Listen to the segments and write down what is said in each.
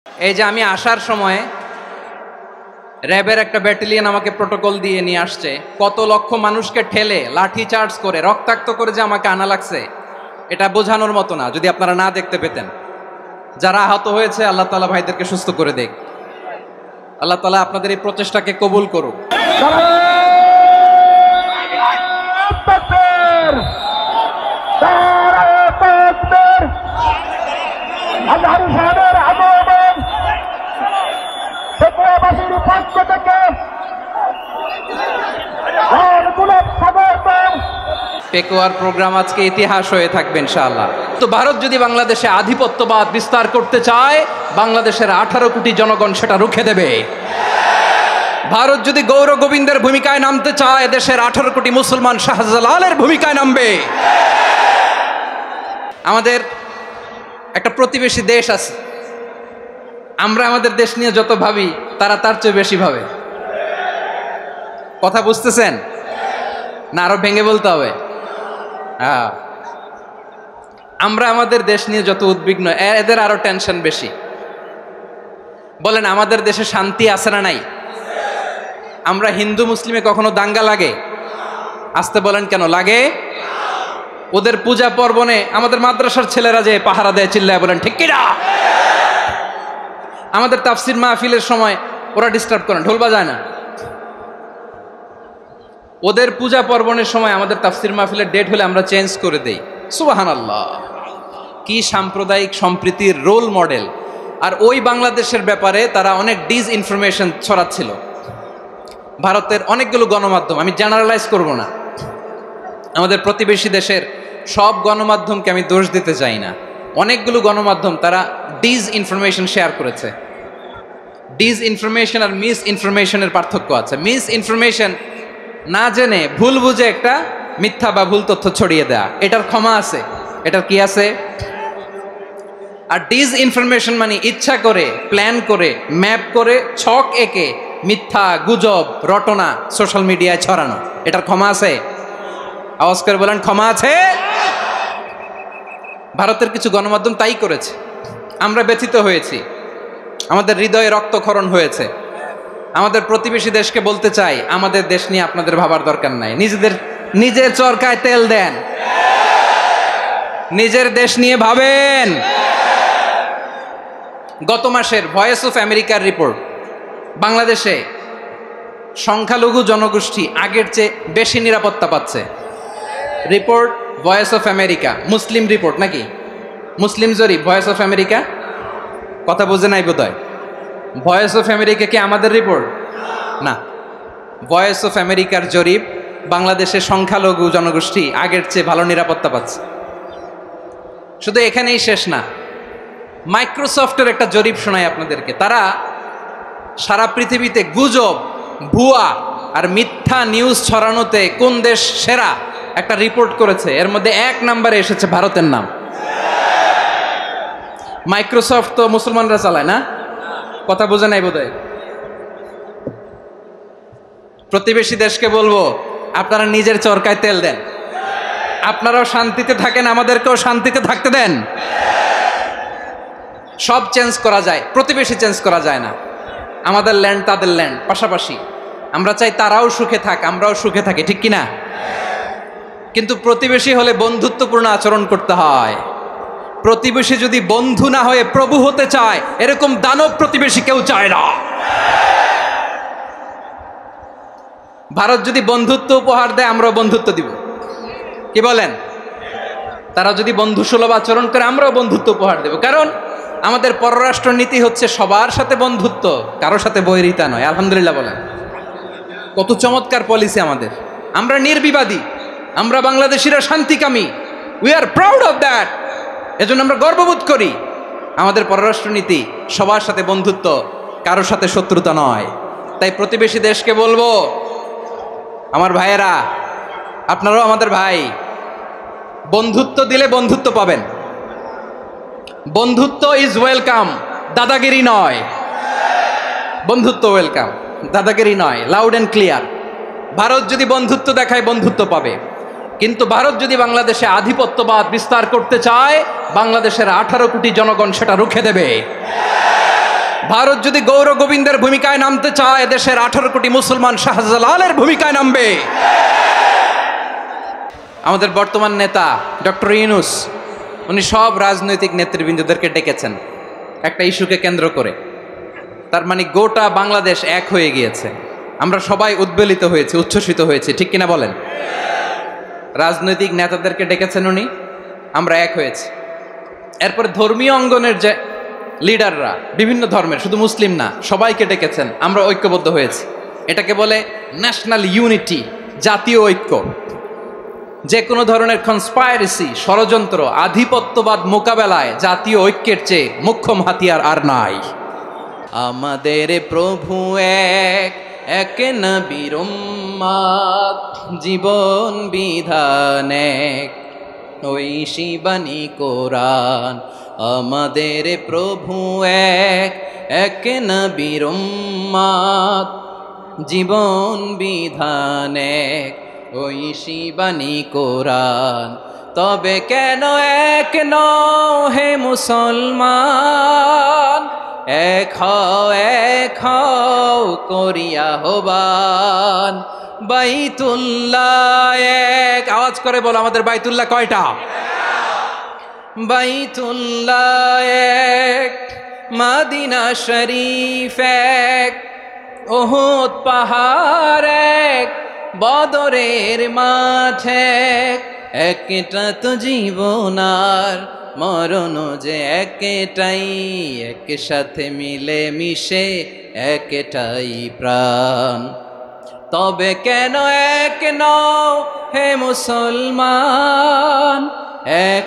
এই যে আমি আসার সময় র্যাবের একটা ব্যাটালিয়ন আমাকে প্রোটোকল দিয়ে নিয়ে আসছে, কত লক্ষ মানুষকে ঠেলে লাঠি চার্জ করে রক্তাক্ত করে যে আমাকে আনা লাগছে, এটা বোঝানোর মতো না। যদি আপনারা না দেখতে পেতেন, যারা আহত হয়েছে আল্লাহ তাআলা ভাইদেরকে সুস্থ করে দেখ। আল্লাহ তাআলা আপনাদের এই প্রচেষ্টাকে কবুল করুক। পেকুয়ার প্রোগ্রাম আজকে ইতিহাস হয়ে থাকবে ইনশাআল্লাহ। তো ভারত যদি বাংলাদেশে আধিপত্যবাদ বিস্তার করতে চায়, বাংলাদেশের 18 কোটি জনগণ সেটা রুখে দেবে। ভারত যদি গৌর গোবিন্দের ভূমিকায় নামতে চায়, দেশের 18 কোটি মুসলমান শাহজালালের ভূমিকায় নামবে। আমাদের একটা প্রতিবেশী দেশ আছে, আমরা আমাদের দেশ নিয়ে যত ভাবি তারা তার চেয়ে বেশি ভাবে। কথা বুঝতেছেন না? আরো ভেঙে বলতে হবে। আমরা আমাদের দেশ নিয়ে যত উদ্বিগ্ন, এদের আরো টেনশন বেশি। বলেন, আমাদের দেশে শান্তি আছে না নাই? আমরা হিন্দু মুসলিমে কখনো দাঙ্গা লাগে? আসতে বলেন, কেন লাগে? ওদের পূজা পার্বণে আমাদের মাদ্রাসার ছেলেরা যে পাহারা দেয়, চিল্লায় বলেন ঠিক কিনা? আমাদের তাফসির মাহফিলের সময় ওরা ডিস্টার্ব করেন, ঢোল বাজায় না। ওদের পূজা পার্বণের সময় আমাদের তাফসির মাহফিলের ডেট হলে আমরা চেঞ্জ করে দেই। সুবহানাল্লাহ, কি সাম্প্রদায়িক সম্প্রীতির রোল মডেল। আর ওই বাংলাদেশের ব্যাপারে তারা অনেক ডিসইনফরমেশন ছড়াচ্ছিল। ভারতের অনেকগুলো গণমাধ্যম, আমি জেনারেলাইজ করব না, আমাদের প্রতিবেশী দেশের সব গণমাধ্যমকে আমি দোষ দিতে চাই না। অনেকগুলো গণমাধ্যম তারা ডিসইনফরমেশন শেয়ার করেছে। ডিসইনফরমেশন আর মিস ইনফরমেশনের পার্থক্য আছে। মিস ইনফরমেশন না জেনে ভুল বুঝে একটা মিথ্যা বা ভুল তথ্য ছড়িয়ে দেয়া, এটার ক্ষমা আছে, এটার কি আছে? আর ডিসইনফরমেশন মানে ইচ্ছা করে, প্ল্যান করে, ম্যাপ করে, ছক এঁকে মিথ্যা, গুজব, রটনা সোশ্যাল মিডিয়ায় ছড়ানো, এটার ক্ষমা আছে? আওয়াজ করে বলেন, ক্ষমা আছে? ভারতের কিছু গণমাধ্যম তাই করেছে। আমরা ব্যথিত হয়েছি, আমাদের হৃদয়ে রক্তক্ষরণ হয়েছে। আমাদের প্রতিবেশী দেশকে বলতে চাই, আমাদের দেশ নিয়ে আপনাদের ভাবার দরকার নাই। নিজের চরকায় তেল দেন, নিজের দেশ নিয়ে ভাবেন। গত মাসের ভয়েস অফ আমেরিকার রিপোর্ট, বাংলাদেশে সংখ্যালঘু জনগোষ্ঠী আগের চেয়ে বেশি নিরাপত্তা পাচ্ছে। Report voice of America, Muslim report নাকি? মুসলিম জরিপ, ভয়েস অফ আমেরিকা। কথা বুঝে নাই বোধহয়। ভয়েস অফ আমেরিকা কি আমাদের রিপোর্ট? না, ভয়েস অফ আমেরিকার জরিপ, বাংলাদেশের সংখ্যালঘু জনগোষ্ঠী আগের চেয়ে ভালো নিরাপত্তা পাচ্ছে। শুধু এখানেই শেষ না, মাইক্রোসফটের একটা জরিপ শোনায় আপনাদেরকে। তারা সারা পৃথিবীতে গুজব, ভুয়া আর মিথ্যা নিউজ ছড়ানোতে কোন দেশ সেরা একটা রিপোর্ট করেছে। এর মধ্যে 1 নম্বরে এসেছে ভারতের নাম। মাইক্রোসফট তো মুসলমানরা চালায় না? কথা বোঝে নাই বোধহয়। প্রতিবেশী দেশকে বলবো, আপনারা নিজের চরকায় তেল দেন, আপনারাও শান্তিতে থাকেন, আমাদেরকেও শান্তিতে থাকতে দেন। সব চেঞ্জ করা যায়, প্রতিবেশী চেঞ্জ করা যায় না। আমাদের ল্যান্ড তাদের ল্যান্ড, পাশাপাশি। আমরা চাই তারাও সুখে থাক, আমরাও সুখে থাকি, ঠিক কিনা? কিন্তু প্রতিবেশী হলে বন্ধুত্বপূর্ণ আচরণ করতে হয়। প্রতিবেশী যদি বন্ধু না হয়ে প্রভু হতে চায়, এরকম দানব প্রতিবেশী কেউ চায় না। ভারত যদি বন্ধুত্ব উপহার দেয়, আমরাও বন্ধুত্ব দিব। কি বলেন? তারা যদি বন্ধু সুলভ আচরণ করে, আমরাও বন্ধুত্ব উপহার দেব। কারণ আমাদের পররাষ্ট্র নীতি হচ্ছে সবার সাথে বন্ধুত্ব, কারোর সাথে বৈরিতা নয়। আলহামদুলিল্লাহ বলেন, কত চমৎকার পলিসি আমাদের। আমরা নির্বিবাদী, আমরা বাংলাদেশিরা শান্তিকামী। We are proud of that. এজন্য আমরা গর্ববোধ করি। আমাদের পররাষ্ট্রনীতি সবার সাথে বন্ধুত্ব, কারোর সাথে শত্রুতা নয়। তাই প্রতিবেশী দেশকে বলবো, আমার ভাইয়েরা, আপনারাও আমাদের ভাই। বন্ধুত্ব দিলে বন্ধুত্ব পাবেন। বন্ধুত্ব ইজ ওয়েলকাম, দাদাগিরি নয়। বন্ধুত্ব ওয়েলকাম, দাদাগিরি নয়। Loud and clear. ভারত যদি বন্ধুত্ব দেখায়, বন্ধুত্ব পাবে। কিন্তু ভারত যদি বাংলাদেশে আধিপত্যবাদ বিস্তার করতে চায়, বাংলাদেশের 18 কোটি জনগণ সেটা রুখে দেবে। ভারত যদি গৌর গোবিন্দের ভূমিকায় নামতে চায়, দেশের 18 কোটি মুসলমান শাহজালালের ভূমিকায় নামবে। আমাদের বর্তমান নেতা ডক্টর ইউনূস, উনি সব রাজনৈতিক নেতৃবৃন্দদেরকে ডেকেছেন একটা ইস্যুকে কেন্দ্র করে। তার মানে গোটা বাংলাদেশ এক হয়ে গিয়েছে। আমরা সবাই উদ্বেলিত হয়েছি, উচ্ছ্বসিত হয়েছি, ঠিক কিনা বলেন? রাজনৈতিক নেতাদেরকে ডেকেছেন উনি, আমরা এক হয়েছি। এরপর ধর্মীয় অঙ্গনের যে লিডাররা, বিভিন্ন ধর্মের, শুধু মুসলিম না, সবাইকে ডেকেছেন, আমরা ঐক্যবদ্ধ হয়েছি। এটাকে বলে ন্যাশনাল ইউনিটি, জাতীয় ঐক্য। যে কোনো ধরনের কনস্পাইরেসি, ষড়যন্ত্র, আধিপত্যবাদ মোকাবেলায় জাতীয় ঐক্যের চেয়ে মোক্ষম হাতিয়ার আর নাই। আমাদের প্রভু এক, এক নবীর উম্মত, জীবন বিধান এক, ওই শিবানী কোরআন। আমাদের প্রভু এক, এক নবীর উম্মত, জীবন বিধান এক, ওই শিবানী কোরআন। তবে কেন এক নও হে মুসলমান, এক হও করিয়া হবান। বাইতুল্লাহ এক, আওয়াজ করে বলো আমাদের বাইতুল্লাহ কয়টা? বাইতুল্লাহ এক, মদিনা শরীফ এক, উহুদ পাহাড় এক, বদরের মাঠ এক। একটা তো জীবন আর মরণ যে একটাই, একসাথে মিলে মিশে একটাই প্রাণ। তবে কেন এক নও হে মুসলমান, এক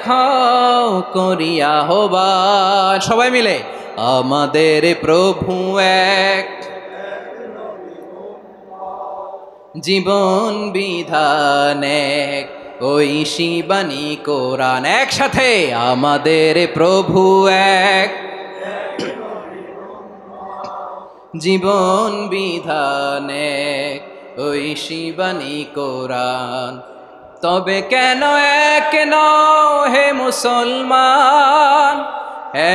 হও করিয়া হবান। সবাই মিলে আমাদের প্রভু এক, জীবন বিধান এক, ওই শিবানী কোরআন। একসাথে আমাদের প্রভু এক, জীবন বিধান এক, ওই শিবানী কোরআন। তবে কেন এক নও হে মুসলমান,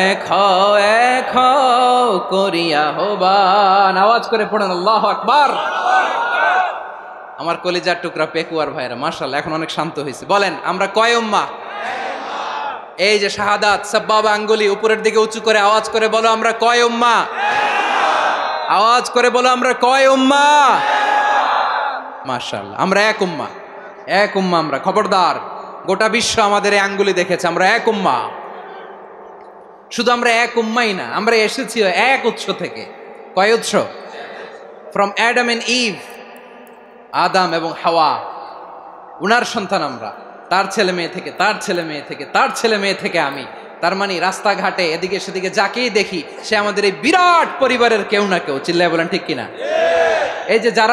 এক হও করিয়া হবান। আওয়াজ করে পড়েন আল্লাহু আকবার। আমার কলিজার টুকরা পেকুয়ার ভাইরা মাশাআল্লাহ এখন অনেক শান্ত হয়েছে। বলেন আমরা কয় উম্মাহ? এই যে শাহাদাত সাব্বাবা আঙ্গুলি উপরের দিকে উঁচু করে আওয়াজ করে বলো আমরা কয় উম্মাহ? আওয়াজ করে বলো আমরা কয় উম্মাহ? মাশাআল্লাহ আমরা এক উম্মাহ, এক উম্মাহ আমরা। খবরদার, গোটা বিশ্ব আমাদের এই আঙ্গুলি দেখেছে, আমরা এক উম্মাহ। শুধু আমরা এক উম্মাই না, আমরা এসেছি এক উৎস থেকে। কয় উৎস? ফ্রম অ্যাডাম এন্ড ইভ, আদাম এবং হাওয়া, উনার সন্তান আমরা। তার ছেলে মেয়ে থেকে, তার ছেলে মেয়ে থেকে, তার ছেলে মেয়ে থেকে আমি। তার মানে রাস্তাঘাটে এদিকে সেদিকে যাকেই দেখি সে আমাদের এই বিরাট পরিবারের কেউ না কেউ। চিল্লায় বলেন ঠিক কিনা? এই যে যারা